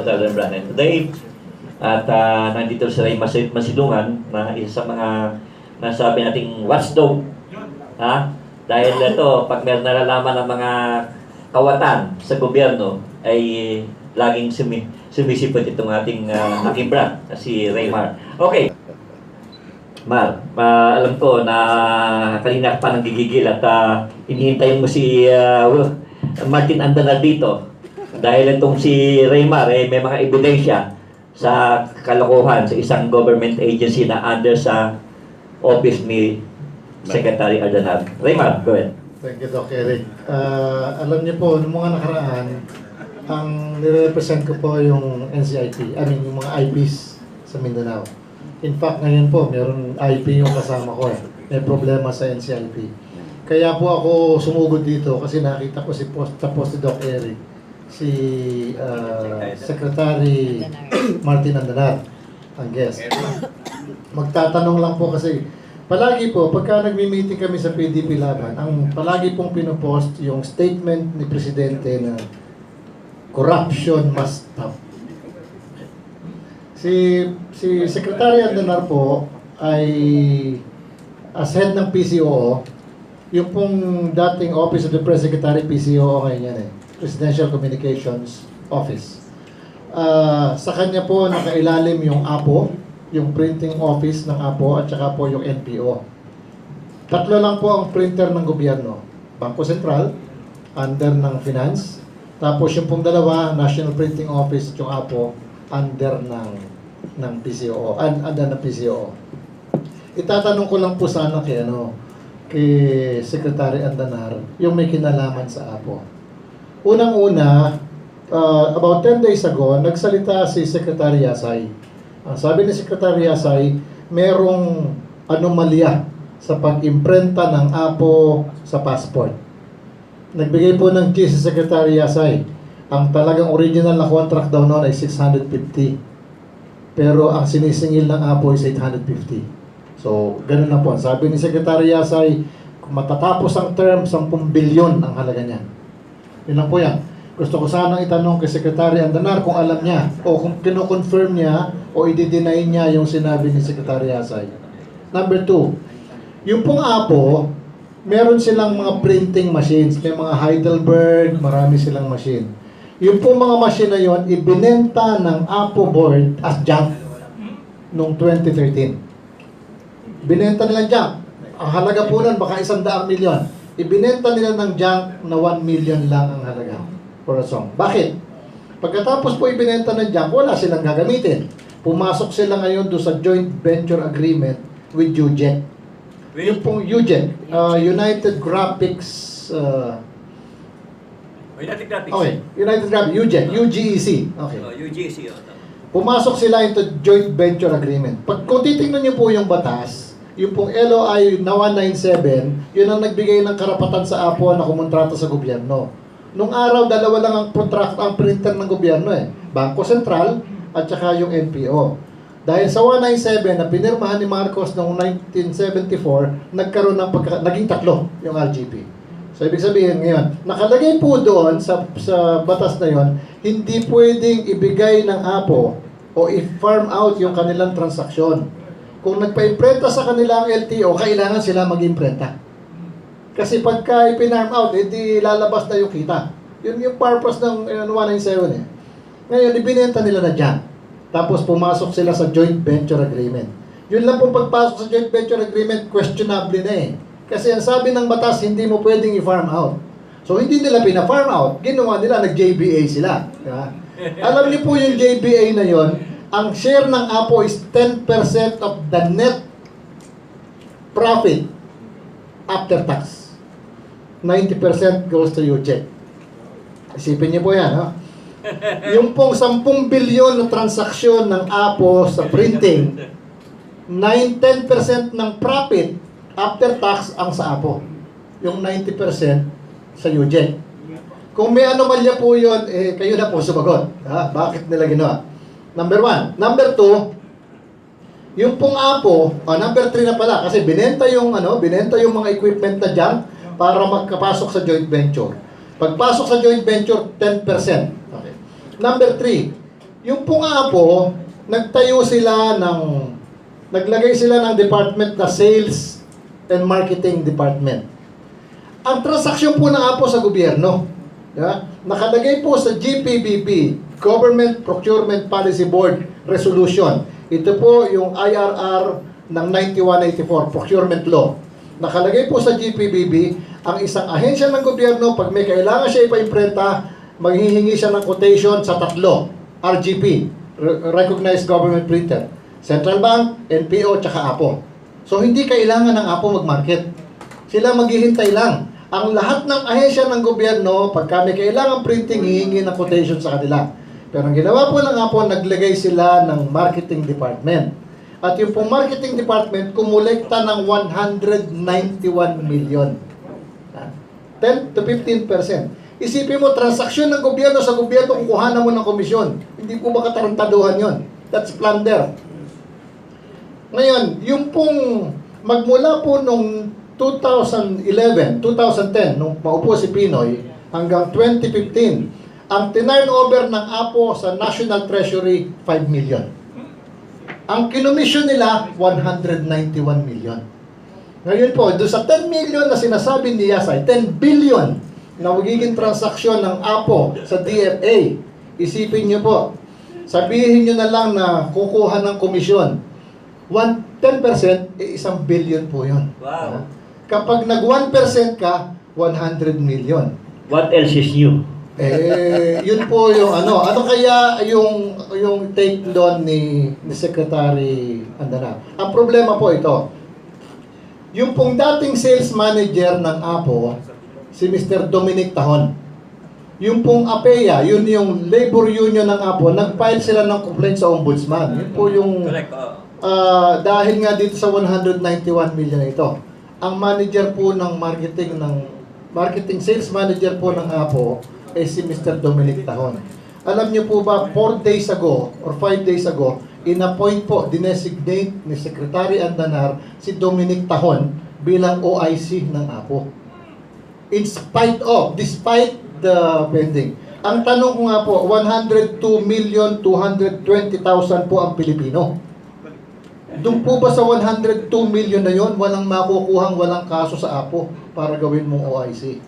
Southern Brandon today. At nandito si Ray Masilungan na isa sa mga nasabi nating watchdog. Ha? Dahil ito, pag meron nalalaman ng mga kawatan sa gobyerno, ay laging sumisipot itong aking brand, si Ray Mar. Okay. Mar, alam ko na kanina pa nang gigigil at hinihintay mo si Martin Andanar dito. Dahil itong si Raymar may mga ebidensya sa kalokohan sa isang government agency na under sa office ni Secretary Andanar. Raymar, go ahead. Thank you, Doc Eric. Alam niyo po, noong mga nakaraan, ang nire-represent ko po yung NCIP, yung mga IPs sa Mindanao. In fact, ngayon po, meron IP yung kasama ko eh. May problema sa NCIP. Kaya po ako sumugod dito kasi nakita ko si Doc Eric, si Secretary Martin Andanar, ang guest. Magtatanong lang po kasi, palagi po, pagka nagmi-meeting kami sa PDP Laban, ang palagi pong pinopost yung statement ni Presidente na corruption must stop. Si Secretary Andanar po ay as head ng PCOO, yung pong dating Office of the Press Secretary, PCOO ngayon yan Presidential Communications Office. Sa kanya po nakailalim yung APO, yung printing office ng APO at saka po yung NPO. Tatlo lang po ang printer ng gobyerno. Bangko Sentral, under ng Finance, tapos yung pong dalawa, National Printing Office at yung APO, under ng PCOO, under ng PCOO. Itatanong ko lang po sana kay Secretary Andanar yung may kinalaman sa APO. Unang-una, about 10 days ago, nagsalita si Secretary Yasay. Ang sabi ni Secretary Yasay, merong anomalya sa pag-imprenta ng APO sa passport. Nagbigay po ng si Secretary Yasay. Ang talagang original na contract daw noon ay 650. Pero ang sinisingil ng APO is 850. So, ganun na po. Sabi ni Secretary Yasay, kung matatapos ang term, 10 bilyon ang halaga niya. Yun lang po yan. Gusto ko sanang itanong kay Secretary Andanar kung alam niya o kung kino-confirm niya o i-deny niya yung sinabi ni Secretary Yasay. Number 2, yung pong APO, meron silang mga printing machines. May mga Heidelberg, marami silang machine. Yung pong mga machine na yun, ibinenta ng APO board as junk noong 2013. Binenta nila junk. Ang halaga po nun, baka 100 milyon. Ibinenta nila ng junk na 1 million lang ang halaga for a song. Bakit? Pagkatapos po ibinenta ng junk, wala silang gagamitin. Pumasok sila ngayon doon sa joint venture agreement with UJET. Yung pong UJET, United Graphics... United Graphics. Okay, United Graphics, UJET, UGEC. Okay. UGC. Pumasok sila into joint venture agreement. Kung titingnan niyo po yung batas, yung pong LOI na 197, yun ang nagbigay ng karapatan sa APO na kumontrata sa gobyerno. Nung araw, dalawa lang ang printer ng gobyerno Bangko Sentral at saka yung NPO. Dahil sa 197 na pinirmahan ni Marcos noong 1974, nagkaroon ng naging tatlo yung RGP. So, ibig sabihin ngayon, nakalagay po doon sa batas na yon, hindi pwedeng ibigay ng APO o i-farm out yung kanilang transaksyon. Kung nagpa-imprenta sa kanilang LTO, kailangan sila mag-imprenta. Kasi pagka i-farm out, hindi lalabas na yung kita. Yun yung purpose ng 197 Ngayon, ibinenta nila na dyan. Tapos pumasok sila sa joint venture agreement. Yun lang pong pagpasok sa joint venture agreement, questionable na Kasi ang sabi ng batas, hindi mo pwedeng i-farm out. So, hindi nila pina-farm out. Ginawa nila, nag-JBA sila. Diba? Alam niyo po yung JBA na yon, ang share ng APO is 10% of the net profit after tax. 90% goes to UJET. Isipin niyo po yan, Yung pong 10 bilyon na transaksyon ng APO sa printing, 9-10% ng profit after tax ang sa APO. Yung 90% sa UJET. Kung may anomalya po yun, kayo na po sumagot. Bakit nila ginawa? Number 1. Number 2, yung pong APO, number 3 na pala, kasi binenta yung mga equipment na dyan para magkapasok sa joint venture. Pagpasok sa joint venture, 10%. Okay. Number 3, Yung pong Apo, naglagay sila ng department na Sales and Marketing Department. Ang transaksyon po ng Apo sa gobyerno, nakalagay po sa GPBP, Government Procurement Policy Board Resolution. Ito po yung IRR ng 9184, Procurement Law. Nakalagay po sa GPBB, ang isang ahensya ng gobyerno, pag may kailangan siya ipa-imprenta, maghihingi siya ng quotation sa tatlo, RGP, Recognized Government Printer, Central Bank, NPO, tsaka APO. So hindi kailangan ng APO mag-market. Sila maghihintay lang. Ang lahat ng ahensya ng gobyerno, pagka may kailangan printing, hihingi ng quotation sa kanila. Pero ang ginawa po ng APO, naglagay sila ng marketing department. At yung pong marketing department, kumulekta ng 191 million. 10 to 15%. Isipin mo, transaksyon ng gobyerno sa gobyerno, kukuhanan mo ng komisyon. Hindi po ba katarantaduhan yon? That's plunder. Ngayon, yung pong magmula po nung 2011, 2010, nung maupo si Pinoy, hanggang 2015, ang tinurnover ng APO sa National Treasury, 5 million. Ang kinomisyon nila, 191 million. Ngayon po, doon sa 10 million na sinasabi ni Yasay, 10 billion na magiging transaksyon ng APO sa DFA. Isipin nyo po, sabihin nyo na lang na kukuha ng komisyon. 10%, 1 billion po yun. Wow. Kapag nag 1% ka, 100 million. What else is new? Yun po yung ano. Ano kaya yung take doon ni Secretary Andanar? Ang problema po ito. Yung pong dating sales manager ng APO, si Mr. Dominic Tahon. Yung pong APEA, yun yung labor union ng APO, nag-file sila ng complaint sa ombudsman. Yun po yung dahil nga dito sa 191 million na ito. Ang manager po ng marketing sales manager po ng APO ay si Mr. Dominic Tahon. Alam niyo po ba, 4 days ago or 5 days ago, in-appoint po, dinesignate ni Secretary Andanar si Dominic Tahon bilang OIC ng APO. Despite the pending. Ang tanong ko nga po, 102,220,000 po ang Pilipino. Doon po ba sa 102 million na yon, walang makukuhang walang kaso sa APO para gawin mong OIC?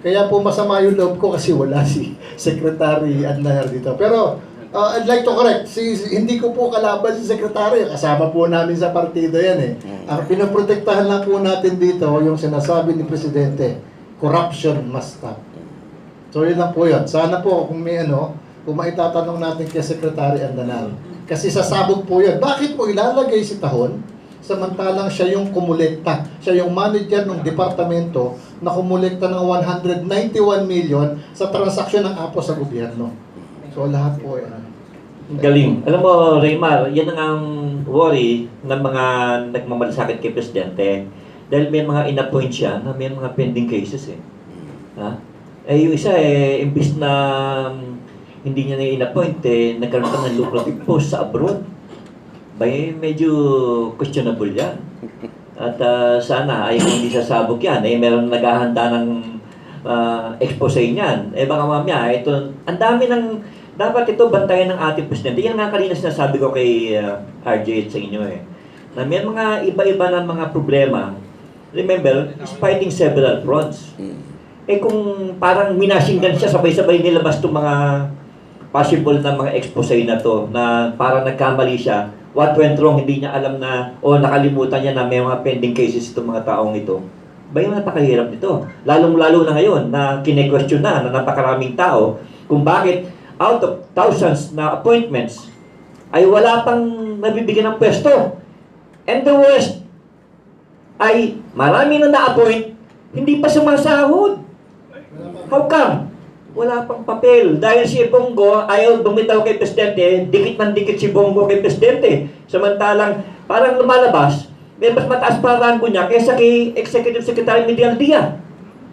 Kaya po masama yung loob ko kasi wala si Secretary Andanar dito. Pero I'd like to correct, hindi ko po kalaban si Secretary, kasama po namin sa partido yan eh. Ang pinoprotektahan lang po natin dito, yung sinasabi ni Presidente, corruption must stop. So yun lang po yun. Sana po kung may kung maitatanong natin kay Secretary Andanar. Kasi sasabog po yun. Bakit po ilalagay si Tahon samantalang siya yung kumulekta? Siya yung manager ng departamento na kumulekta ng 191 million sa transaksyon ng APO sa gobyerno. So lahat po yan. Galing. Alam mo, Raymar, yan ang worry ng mga nagmamalasakit kay Presidente. Dahil may mga in-appoint siya na may mga pending cases eh. Yung isa imbis na hindi niya na in-appoint nagkaroon ka ng lucrative post sa abroad. Medyo questionable yan. At sana ay hindi sasabog yan. Meron naghahanda ng expose niyan. Baka mamaya, ang dami ng dapat ito bantayan ng ating Presidente. Yan nga kanina sinasabi ko kay RJ sa inyo na may mga iba-iba ng mga problema. Remember, he's fighting several fronts. Kung parang minasinggan siya, sabay-sabay nilabas itong mga possible na mga expose na to, na parang nagkamali siya, what went wrong, hindi niya alam na, o nakalimutan niya na may mga pending cases itong mga taong ito. Napakahirap nito. Lalong-lalo na ngayon na kine-question na napakaraming tao kung bakit out of thousands na appointments ay wala pang nabibigyan ng pwesto. And the worst ay marami na na-appoint, hindi pa sumasahod. How come? Wala pang papel. Dahil si Bongo ayaw bumitaw kay Presidente, dikit ng dikit si Bongo kay Presidente. Samantalang parang lumalabas, may mas mataas pa rango niya kaysa kay Executive Secretary Medial Dia.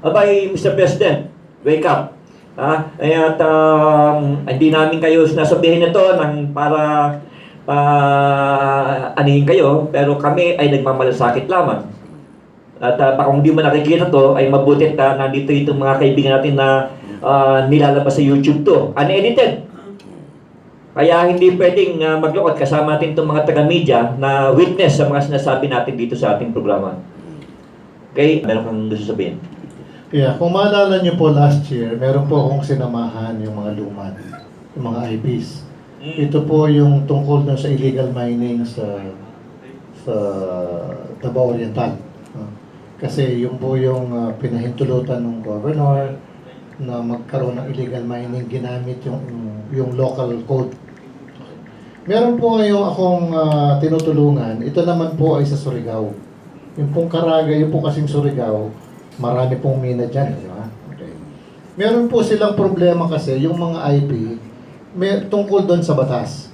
Abay, Mr. President, wake up. Hindi namin kayo sinasabihin ito para anihin kayo, pero kami ay nagmamalasakit lamang. At kung hindi mo nakikita to, ay mabuti nandito itong mga kaibigan natin na nilalabas sa YouTube to. Unedited. Kaya hindi pwedeng maglukot kasama natin itong mga taga-media na witness sa mga sinasabi natin dito sa ating programa. Okay? Meron kang gusto sabihin? Yeah, kung maalala niyo po last year, meron po akong sinamahan yung mga lumad, yung mga IPs. Ito po yung tungkol na sa illegal mining sa Davao Oriental. Kasi yung po yung pinahintulutan ng governor na magkaroon ng illegal mining ginamit yung local code. Meron po ngayong akong tinutulungan. Ito naman po ay sa Surigao. Yung pong Caraga, yung po kasing Surigao, marami pong mina dyan. Di ba? Okay. Meron po silang problema kasi yung mga IP tungkol doon sa batas.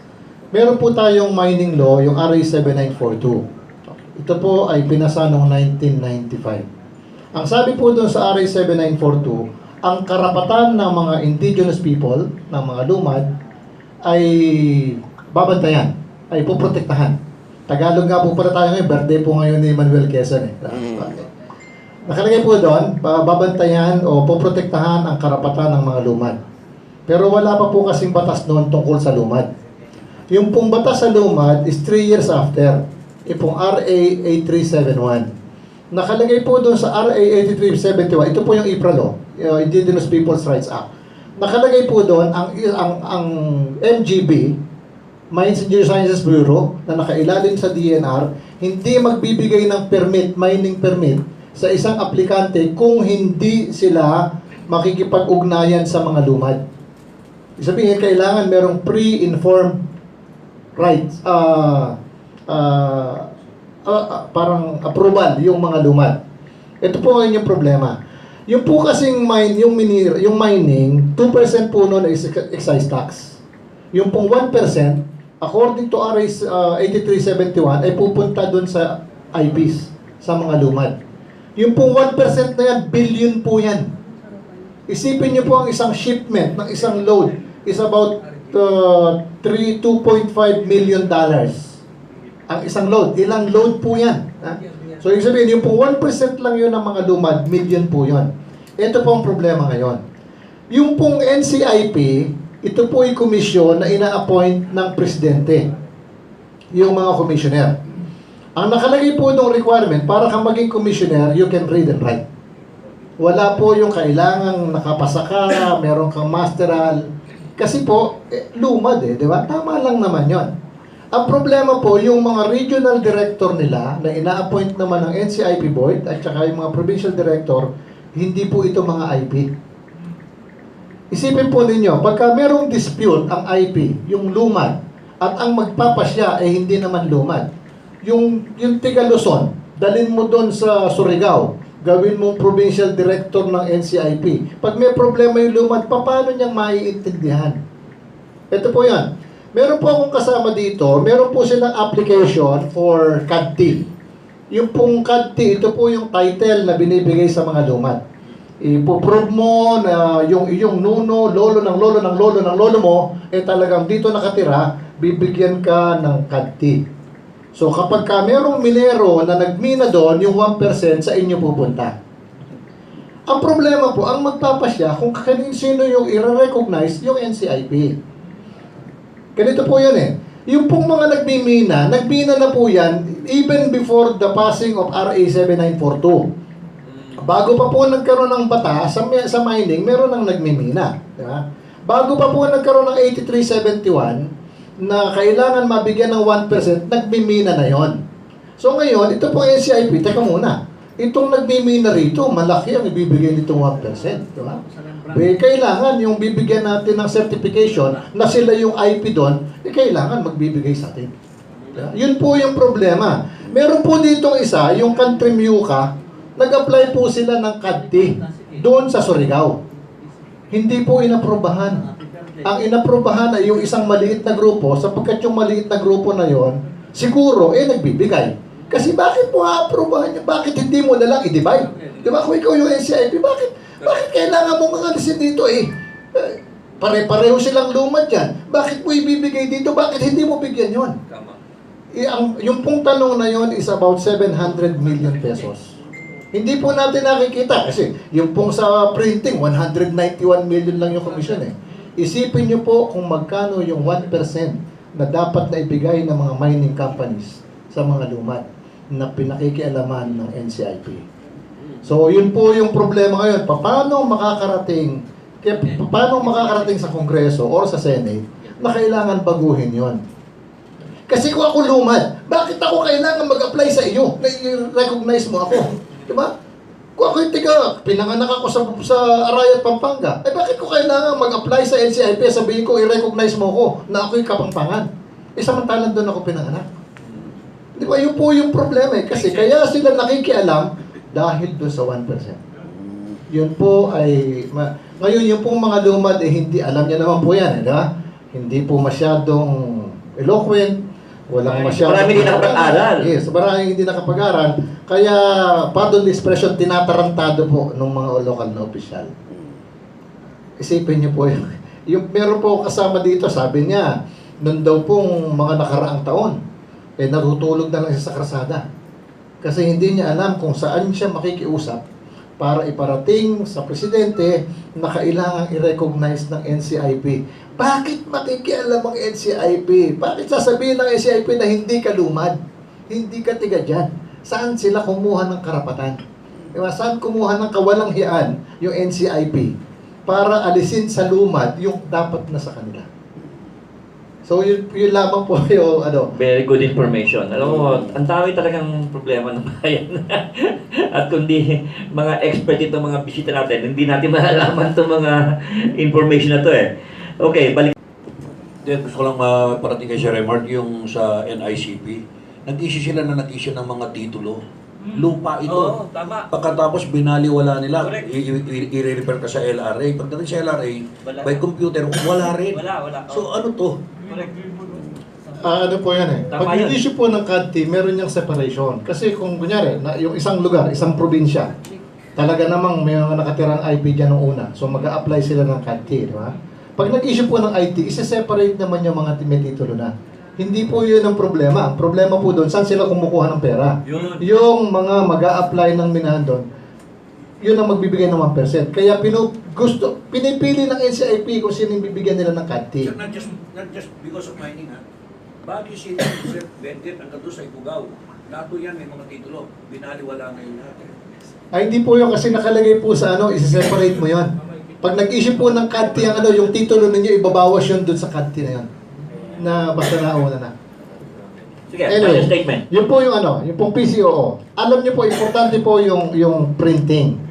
Meron po tayong mining law, yung RA 7942. Ito po ay pinasa noong 1995. Ang sabi po doon sa RA 7942, ang karapatan ng mga indigenous people, ng mga lumad, ay babantayan, ay poprotektahan. Tagalog nga po pala tayo ngayon, birthday po ngayon ni Manuel Quezon. Okay. Nakalagay po doon, babantayan o poprotektahan ang karapatan ng mga lumad. Pero wala pa po kasing batas noon tungkol sa lumad. Yung pong batas sa lumad is 3 years after. Yung pong RA 8371. Nakalagay po doon sa RA 8371, ito po yung IPRA law, Indigenous Peoples' Rights Act. Nakalagay po doon ang MGB, Mines and Geosciences Bureau, na nakailalim sa DNR, hindi magbibigay ng permit, mining permit, sa isang aplikante kung hindi sila makikipag-ugnayan sa mga lumad. Ibig sabihin, kailangan merong pre-informed rights, parang approval yung mga lumad. Ito po ngayon yung problema. Yung po kasing yung mining, 2% po noon ay excise tax. Yung pong 1%, according to RA 8371, ay pupunta doon sa IPs, sa mga lumad. Yung pong 1% na yan, billion po yan. Isipin niyo po ang isang shipment ng isang load is about $2.5 million. Ang isang load. Ilang load po yan? Ha? So, ibig sabihin, yung pong 1% lang yun ng mga lumad, million po yun. Ito po ang problema ngayon. Yung pong NCIP, ito po ay komisyon na ina-appoint ng presidente. Yung mga commissioner. Ang nakalagay po ng requirement, para kang maging commissioner, you can read and write. Wala po yung kailangang nakapasa ka, meron kang masteral. Kasi po, lumad di ba? Tama lang naman yon. Ang problema po, yung mga regional director nila, na ina-appoint naman ng NCIP board, at saka yung mga provincial director, hindi po ito mga IP. Isipin po ninyo, pagka merong dispute ang IP, yung lumad, at ang magpapasya ay hindi naman lumad, yung tiga Luzon, dalhin mo doon sa Surigao, gawin mong provincial director ng NCIP. Pag may problema yung lumad, paano niyang maiintindihan? Ito po yan. Meron po akong kasama dito, meron po silang application for CADT. Yung pong CADT, ito po yung title na binibigay sa mga lumad. Ipo-prove mo na yung iyong nuno, lolo ng lolo ng lolo ng lolo mo, talagang dito nakatira, bibigyan ka ng CADT. So kapag ka merong minero na nagmina doon, yung 1% sa inyo pupunta. Ang problema po, ang magpapasya kung sino yung i-recognize yung NCIP. Ganito po yan Yung pong mga nagmina na po yan even before the passing of RA 7942. Bago pa po nagkaroon ng batas sa mining, meron nang nagmimina. Diba? Bago pa po nagkaroon ng 8371, na kailangan mabigyan ng 1%, nagmimina na yon. So ngayon, ito po NCIP, teka muna, itong nagmimina rito, malaki ang ibibigay nitong 1%. Diba? Kailangan yung bibigyan natin ng certification na sila yung IP doon, kailangan magbibigay sa atin. Diba? Yun po yung problema. Meron po dito isa, yung Country Muka, nag-apply po sila ng CADT doon sa Surigao. Hindi po inaprobahan. Ang inaprobahan ay yung isang maliit na grupo, sapagkat yung maliit na grupo na yon, siguro, nagbibigay. Kasi bakit mo aaprobahan niya? Bakit hindi mo na lang i-divide? Di ba? Kung ikaw yung NCIP, bakit kailangan mong alisin dito pare-pareho silang lumad yan. Bakit mo ibibigay dito? Bakit hindi mo bigyan yon? Yung pong tanong na yon is about 700 million pesos. Hindi po natin nakikita kasi yung pong sa printing, 191 million lang yung commission Isipin nyo po kung magkano yung 1% na dapat na ibigay ng mga mining companies sa mga lumad na pinakikialaman ng NCIP. So, yun po yung problema ngayon. Paano makakarating sa Kongreso or sa Senate na kailangan baguhin yon? Kasi kung ako lumad, bakit ako kailangan mag-apply sa iyo na i-recognize mo ako? Diba? Kung ako yung pinanganak ako sa Arayat, Pampanga, bakit ko kailangan mag-apply sa NCIP, sabihin ko, i-recognize mo ako na ako yung Kapampangan? Samantalang doon ako pinanganak. Di ba? Yun po yung problema eh. Kasi kaya sila nakikialam dahil doon sa 1%. Yun po ay... Ngayon, yung pong mga lumad, hindi, alam niya naman po yan, diba? Hindi po masyadong eloquent, walang masyadong... Marami hindi nakapag-aral. Yes, marami hindi nakapag-aral. Kaya, pardon the expression, tinatarantado po ng mga local na opisyal. Isipin niyo po yung meron po kasama dito, sabi niya, noon daw pong mga nakaraang taon, natutulog na lang siya sa krasada. Kasi hindi niya alam kung saan siya makikiusap para iparating sa presidente na kailangang i-recognize ng NCIP. Bakit makikialam ang NCIP? Bakit sasabihin ng NCIP na hindi ka lumad? Hindi ka tiga dyan? Saan sila kumuha ng karapatan? Diba? Saan kumuha ng kawalang hiyaan yung NCIP para alisin sa lumad yung dapat na sa kanila? So, yun lamang po yung Very good information. Alam mo, ang dami talagang problema ng bayan. At kundi mga expert ito, mga bisita natin, hindi natin malalaman itong mga information na to eh. Okay, balik. Then, gusto ko lang parating kay Sir Remark yung sa NICP. Nag-issue sila ng mga titulo. Lupa ito. Oo, tama. Pagkatapos binaliwala nila, Correct. i-refer ka sa LRA. Pagdating sa LRA, Wala. by computer, wala rin. Wala. So ano to? Correct. ano po yan eh. Tama Pag yun. issue po ng CADTI, meron niyang separation. Kasi kung kunyari, yung isang lugar, isang probinsya, talaga namang may mga nakatirang IP dyan nung una. So mag-a-apply sila ng CADTI, di ba? Pag nag-issue po ng IT, isa-separate naman yung mga may titulo na. Hindi po yun ang problema. Ang problema po doon, saan sila kumukuha ng pera? Yun. Yung mga mag-a-apply ng minahan doon, yun ang magbibigay ng 1%. Kaya pinipili ng NCIP kung sino yung bibigyan nila ng CADTI. Sir, not just because of mining, ha? Baguio City, Sir, Benguet, ang sa Ifugao. Lahat po yan may mga titulo. Binaliwala ngayon natin. Ay, hindi po yun kasi nakalagay po sa isa-separate mo yun. Pag nag-issue po ng CADTI ang yung titulo ninyo, ibabawas yun doon sa CADTI na yun. Na basta nauna na. Sige, Anyway, final statement. Yun po yung yung pong PCOO. Alam niyo po, importante po yung printing.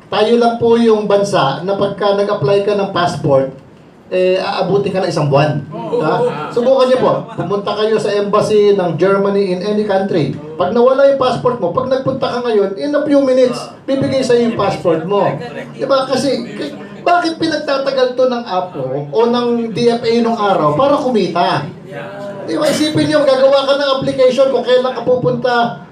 Tayo lang po yung bansa na pagka nag-apply ka ng passport, aabuti ka na isang buwan. Subukan niyo po, pumunta kayo sa embassy ng Germany in any country. Pag nawala yung passport mo, pag nagpunta ka ngayon, in a few minutes, bibigay sa yung passport mo. Diba? Kasi, bakit pinagtatagal to ng APO o ng DFA nung araw para kumita? Diba? Isipin niyo, gagawa ka ng application kung kailan ka pupunta,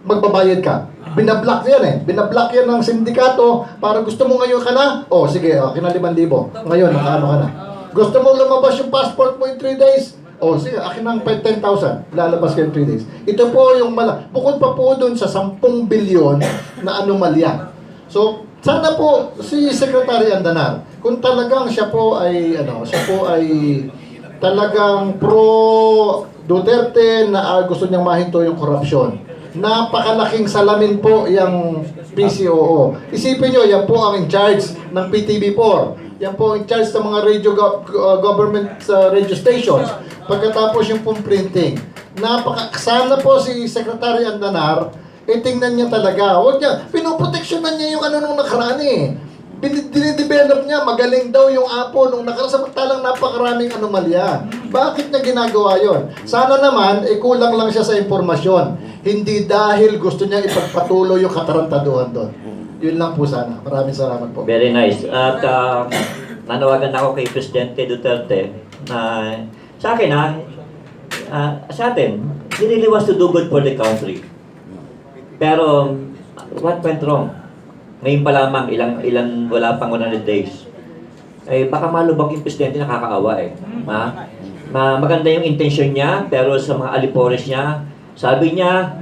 magbabayad ka. Binablock yan eh. Binablock yan ng sindikato para gusto mo ngayon ka na? O sige, kina 5,000. Ngayon, nakaano ka na. Gusto mo lumabas yung passport mo in 3 days? O sige, akin ng 10,000. Lalabas ka in 3 days. Ito po yung bukod pa po dun sa 10 bilyon na anomalya. So, sana po si Secretary Andanar, kung talagang siya po ay talagang pro Duterte na gusto niyang mahinto yung korupsyon. Napakalaking salamin po yung PCOO. Isipin nyo, yan po ang in charge ng PTV4. Yan po in charge ng mga government radio stations. Pagkatapos yung pong printing. Sana po si Secretary Andanar, tingnan niya talaga. Huwag niya, pinoproteksyonan niya yung nung nakaraan eh. Dinidevelop niya, magaling daw yung APO nung nakaraan, samantalang napakaraming anomalya. Bakit niya ginagawa yon? Sana naman, kulang lang siya sa impormasyon. Hindi dahil gusto niya ipagpatuloy yung katarantaduhan doon. Yun lang po sana. Maraming salamat po. Very nice. At nanawagan ako kay Presidente Duterte na sa akin sa atin, he really wants to do good for the country. Pero what went wrong? Ngayon pa lamang, ilang wala pang 100 days. Baka malubak yung Presidente, nakakaawa eh. Maganda yung intention niya, pero sa mga alipores niya, sabi niya,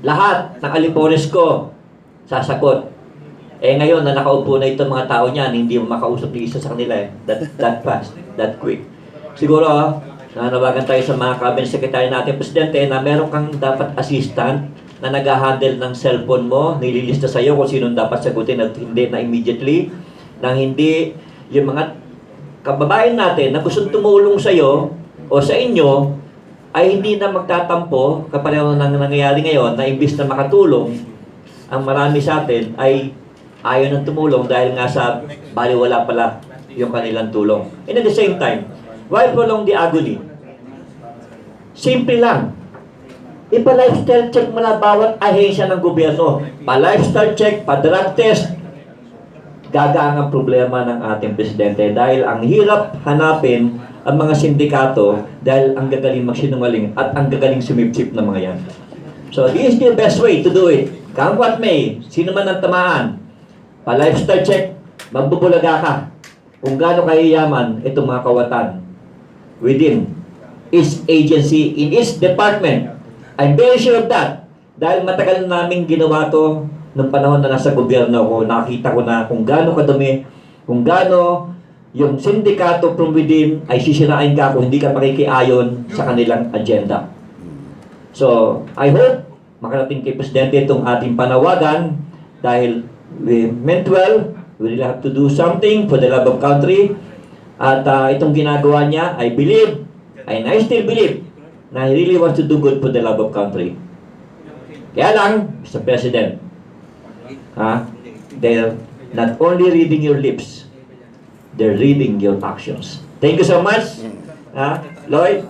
lahat ng alipores ko, sasagot. Eh ngayon na nakaupo na itong mga tao niyan, hindi mo makausap ni isa sa kanila eh. That fast, that quick. Siguro, nanawagan tayo sa mga cabinet secretary natin, Presidente, na meron kang dapat assistant na nag-handle ng cellphone mo, nililista sa'yo kung sinong dapat sagutin at hindi na immediately, nang hindi yung mga kababayan natin na gusto tumulong sa'yo o sa inyo, ay hindi na magtatampo kapag ano nang nangyayari ngayon na imbis na makatulong, ang marami sa atin ay ayaw nang tumulong dahil nga sa baliwala pala yung kanilang tulong. And at the same time, why prolong the agony? Simple lang. Ipa-lifestyle check mo na bawat ahensya ng gobyerno. Pa-lifestyle check, pa-drug test. Gagaan ang problema ng ating presidente dahil ang hirap hanapin ang mga sindikato dahil ang gagaling magsinungaling at ang gagaling sumipsip ng mga yan. So, this is the best way to do it. Come what may, sino man ang tamaan, pa-lifestyle check, magbubulaga ka kung gaano kayayaman itong mga kawatan within its agency, in its department. I'm very sure of that. Dahil matagal na namin ginawa to nung panahon na nasa gobyerno ko, nakita ko na kung gaano kadumi, kung gaano yung sindikato from within ay sisirain ka kung hindi ka makikiayon sa kanilang agenda. So, I hope makarating kay Presidente itong ating panawagan dahil we meant well, we really have to do something for the love of country. At itong ginagawa niya, I believe, and I still believe, na he really wants to do good for the love of country. Kaya lang, Mr. President, they're not only reading your lips, they're reading your actions. Thank you so much, Lloyd.